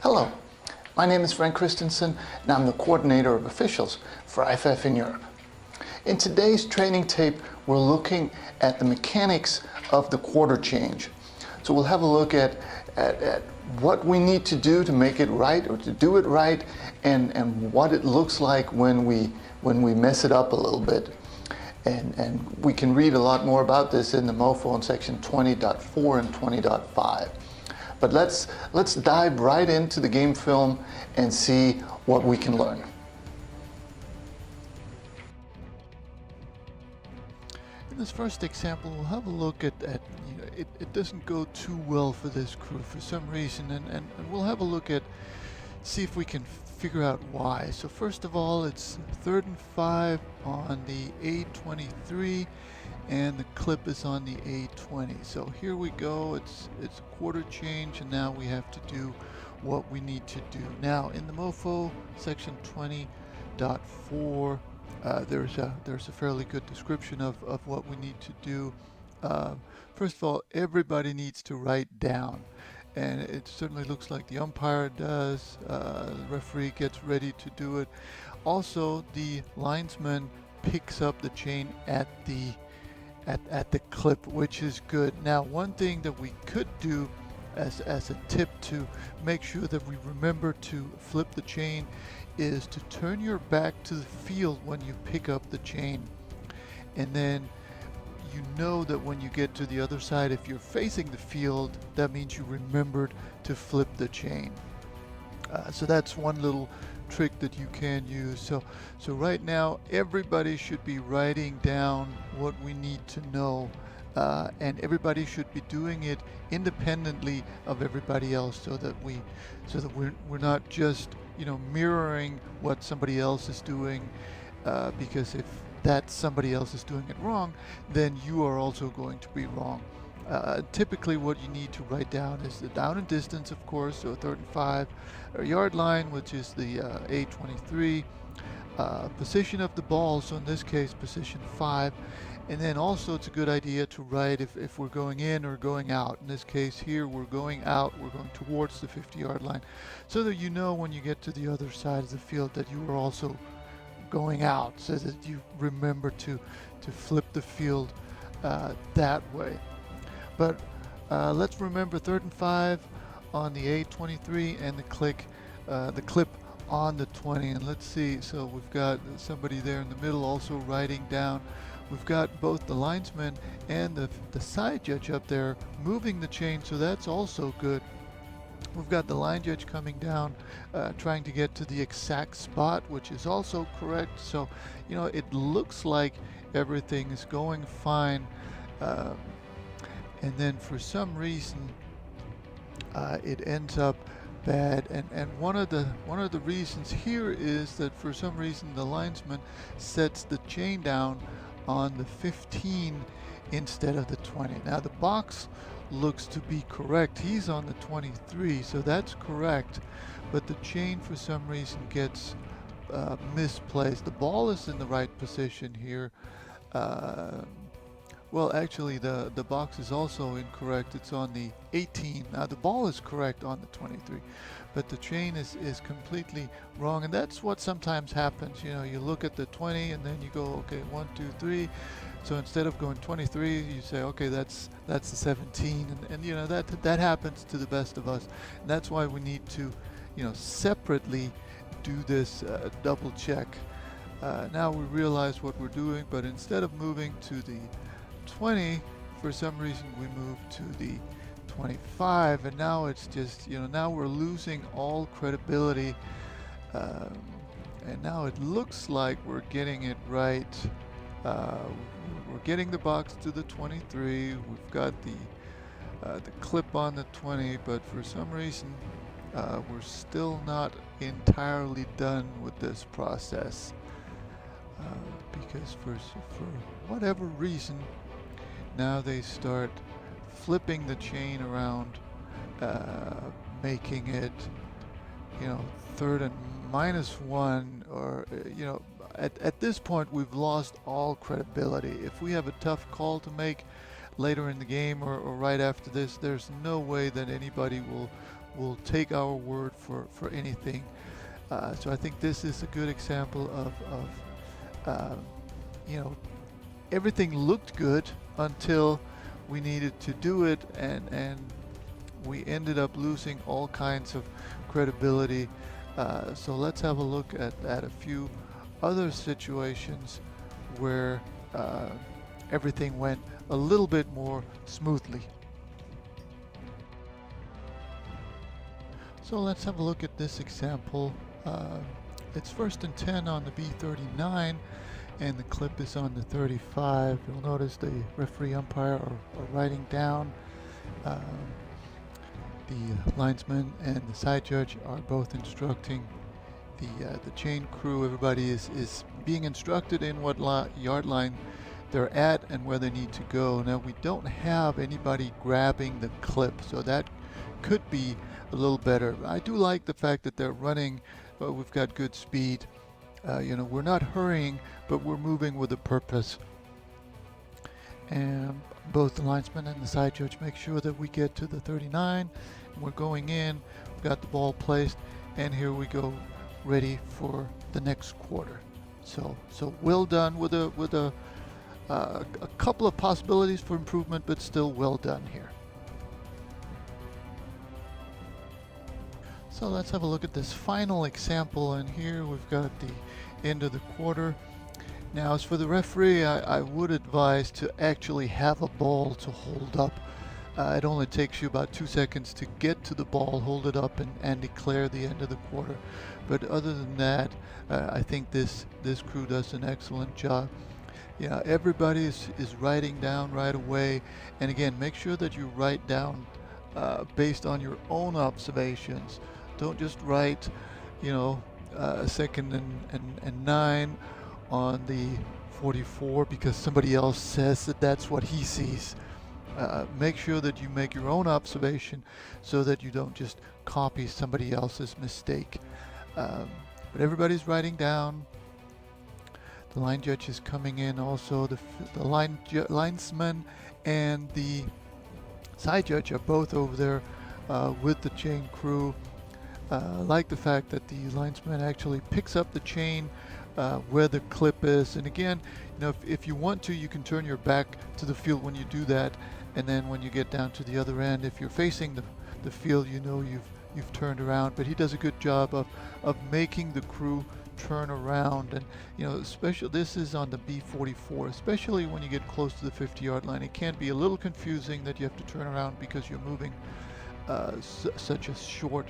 Hello, my name is Frank Christensen and I'm the coordinator of officials for IFAF in Europe. In today's training tape, we're looking at the mechanics of the quarter change. So we'll have a look at what we need to do to make it right or to do it right, and what it looks like when we mess it up a little bit. And we can read a lot more about this in the MoFo in section 20.4 and 20.5. But let's dive right into the game film and see what we can learn. In this first example, we'll have a look at it doesn't go too well for this crew for some reason, and we'll have a look at, see if we can figure out why. So first of all, it's 3rd and 5 on the A23, and the clip is on the A20. So here we go, it's a quarter change, and now we have to do what we need to do. Now in the MoFo section 20.4, there's a fairly good description of what we need to do. First of all, everybody needs to write down, and it certainly looks like the umpire does. The referee gets ready to do it. Also, the linesman picks up the chain at the clip, which is good. Now, one thing that we could do as a tip to make sure that we remember to flip the chain is to turn your back to the field when you pick up the chain, and then you know that when you get to the other side, if you're facing the field, that means you remembered to flip the chain. So that's one little trick that you can use. So right now everybody should be writing down what we need to know, and everybody should be doing it independently of everybody else, so that we're not just mirroring what somebody else is doing, because if that somebody else is doing it wrong, then you are also going to be wrong. Typically what you need to write down is the down and distance, of course, so 3rd and 5, or yard line, which is the A23, position of the ball, so in this case position 5, and then also it's a good idea to write if we're going in or going out. In this case here, we're going out, we're going towards the 50-yard line, so that you know when you get to the other side of the field that you are also going out, so that you remember to flip the field that way. But let's remember 3rd and 5 on the A23 and the clip on the 20. And let's see, so we've got somebody there in the middle also writing down. We've got both the linesman and the side judge up there moving the chain, so that's also good. We've got the line judge coming down, trying to get to the exact spot, which is also correct. So, it looks like everything is going fine. And then for some reason, it ends up bad. And one of the reasons here is that for some reason the linesman sets the chain down on the 15 instead of the 20. Now the box looks to be correct. He's on the 23, so that's correct, but the chain for some reason gets misplaced. The ball is in the right position here. Well, actually the box is also incorrect. It's on the 18. Now the ball is correct on the 23, but the chain is completely wrong, and that's what sometimes happens. You look at the 20 and then you go, okay, 1, 2, 3. So instead of going 23, you say, okay, that's the 17, and that happens to the best of us. And that's why we need to, separately do this double check. Now we realize what we're doing, but instead of moving to the 20, for some reason we move to the 25, and now it's just, now we're losing all credibility, and now it looks like we're getting it right. We're getting the box to the 23. We've got the clip on the 20, but for some reason we're still not entirely done with this process, because for whatever reason now they start flipping the chain around, making it 3rd and -1, or at this point we've lost all credibility. If we have a tough call to make later in the game or right after this, there's no way that anybody will will take our word for anything. So I think this is a good example of you know, everything looked good until we needed to do it, and we ended up losing all kinds of credibility. So let's have a look at a few other situations where everything went a little bit more smoothly. So let's have a look at this example. It's 1st and 10 on the B39, and the clip is on the 35. You'll notice the referee umpire are writing down. The linesman and the side judge are both instructing the chain crew. Everybody is being instructed in what yard line they're at and where they need to go. Now we don't have anybody grabbing the clip, so that could be a little better. I do like the fact that they're running. We've got good speed. We're not hurrying, but we're moving with a purpose. And both the linesman and the side judge make sure that we get to the 39. And we're going in. We've got the ball placed, and here we go, ready for the next quarter. So well done, with a couple of possibilities for improvement, but still well done here. So let's have a look at this final example, and here we've got the end of the quarter. Now, as for the referee, I would advise to actually have a ball to hold up. It only takes you about 2 seconds to get to the ball, hold it up, and declare the end of the quarter. But other than that, I think this crew does an excellent job. Yeah, everybody is writing down right away. And again, make sure that you write down based on your own observations. Don't just write, 2nd and 9 on the 44 because somebody else says that that's what he sees. Make sure that you make your own observation so that you don't just copy somebody else's mistake. But everybody's writing down. The line judge is coming in also. The linesman and the side judge are both over there with the chain crew. I like the fact that the linesman actually picks up the chain where the clip is. And again, if you want to, you can turn your back to the field when you do that. And then when you get down to the other end, if you're facing the field, you've turned around. But he does a good job of making the crew turn around. And especially this is on the B44, especially when you get close to the 50-yard line. It can be a little confusing that you have to turn around because you're moving such a short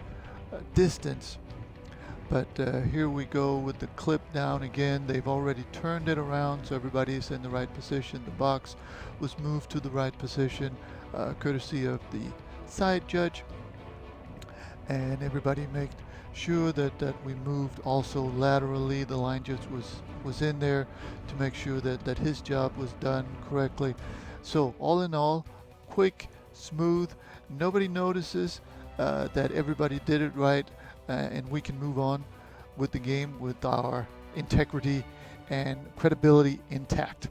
distance. But here we go with the clip down again. They've already turned it around, so everybody's in the right position. The box was moved to the right position, courtesy of the side judge. And everybody made sure that we moved also laterally. The line judge was in there to make sure that his job was done correctly. So all in all, quick, smooth. Nobody notices that everybody did it right. And we can move on with the game with our integrity and credibility intact.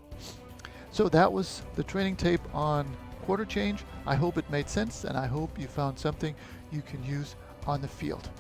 So that was the training tape on quarter change. I hope it made sense, and I hope you found something you can use on the field.